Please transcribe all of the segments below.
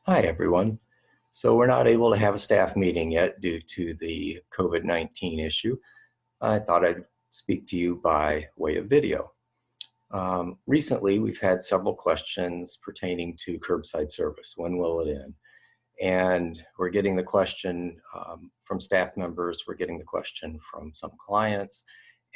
Hi, everyone. So we're not able to have a staff meeting yet due to the COVID-19 issue. I thought I'd speak to you by way of video. Recently, we've had several questions pertaining to curbside service. When will it end? And we're getting the question from staff members, we're getting the question from some clients,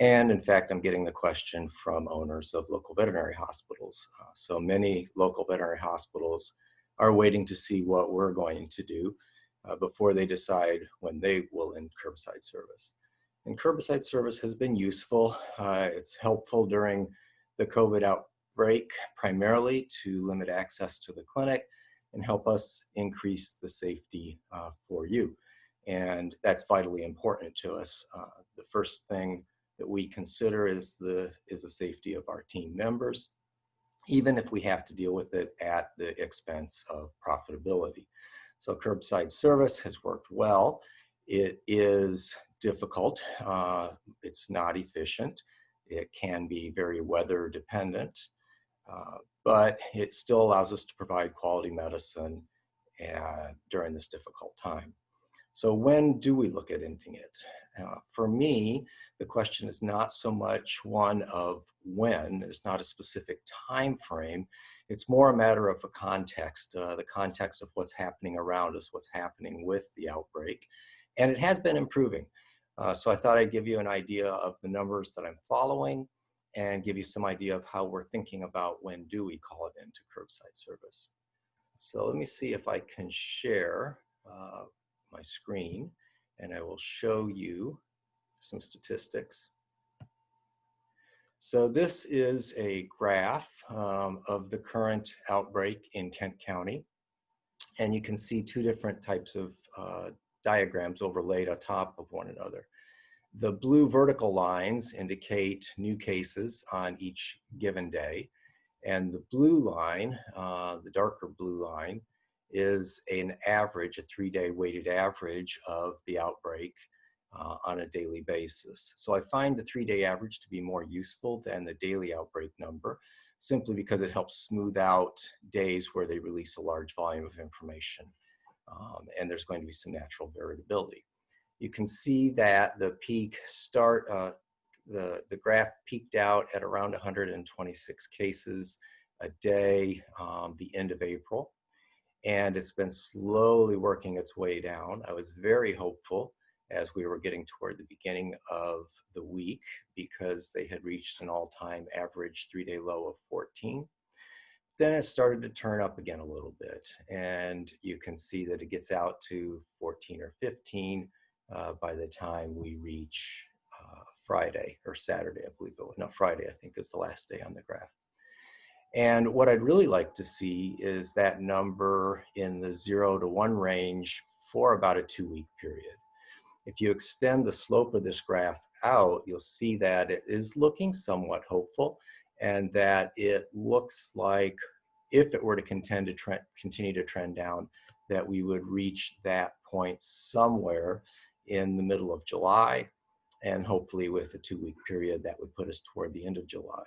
and in fact, I'm getting the question from owners of local veterinary hospitals. So many local veterinary hospitals are waiting to see what we're going to do before they decide when they will end curbside service. And curbside service has been useful. It's helpful during the COVID outbreak, primarily to limit access to the clinic and help us increase the safety for you. And that's vitally important to us. The first thing that we consider is the safety of our team members, even if we have to deal with it at the expense of profitability. So curbside service has worked well. It is difficult. It's not efficient. It can be very weather dependent, but it still allows us to provide quality medicine during this difficult time. So when do we look at ending it? For me, the question is not so much one of when. There's not a specific time frame. It's more a matter of a context, the context of what's happening around us, what's happening with the outbreak. And it has been improving. So I thought I'd give you an idea of the numbers that I'm following and give you some idea of how we're thinking about when do we call it into curbside service. So let me see if I can share my screen, and I will show you some statistics. So this is a graph of the current outbreak in Kent County, and you can see two different types of diagrams overlaid on top of one another. The blue vertical lines indicate new cases on each given day, and the blue line, the darker blue line, is an average, a 3-day weighted average of the outbreak on a daily basis. So I find the 3-day average to be more useful than the daily outbreak number, simply because it helps smooth out days where they release a large volume of information. And there's going to be some natural variability. You can see that the peak the graph peaked out at around 126 cases a day, the end of April. And it's been slowly working its way down. I was very hopeful as we were getting toward the beginning of the week because they had reached an all-time average 3-day low of 14. Then it started to turn up again a little bit. And you can see that it gets out to 14 or 15 by the time we reach Friday or Saturday, I believe it was. No, Friday, I think, is the last day on the graph. And what I'd really like to see is that number in the 0 to 1 range for about a 2-week period. If you extend the slope of this graph out, you'll see that it is looking somewhat hopeful, and that it looks like if it were to continue to trend down, that we would reach that point somewhere in the middle of July, and hopefully with a 2-week period that would put us toward the end of July.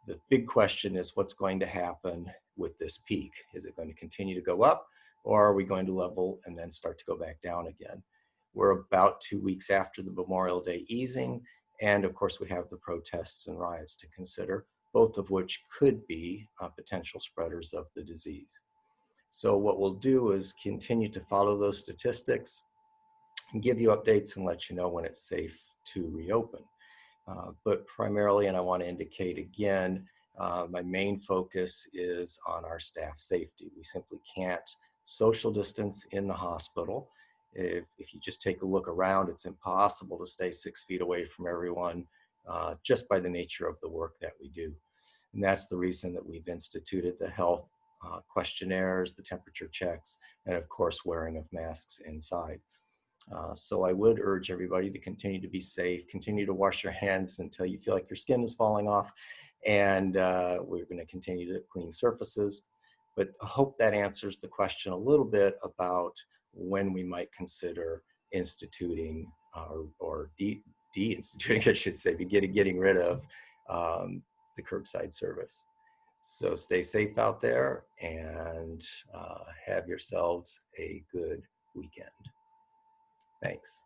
The big question is what's going to happen with this peak. Is it going to continue to go up, or are we going to level and then start to go back down again? We're about 2 weeks after the Memorial Day easing, and of course we have the protests and riots to consider, both of which could be potential spreaders of the disease. So what we'll do is continue to follow those statistics and give you updates and let you know when it's safe to reopen. But primarily, and I want to indicate again, my main focus is on our staff safety. We simply can't social distance in the hospital. If you just take a look around, it's impossible to stay 6 feet away from everyone just by the nature of the work that we do. And that's the reason that we've instituted the health questionnaires, the temperature checks, and of course, wearing of masks inside. So I would urge everybody to continue to be safe, continue to wash your hands until you feel like your skin is falling off, and we're going to continue to clean surfaces. But I hope that answers the question a little bit about when we might consider instituting or de-instituting, I should say, getting rid of the curbside service. So stay safe out there and have yourselves a good weekend. Thanks.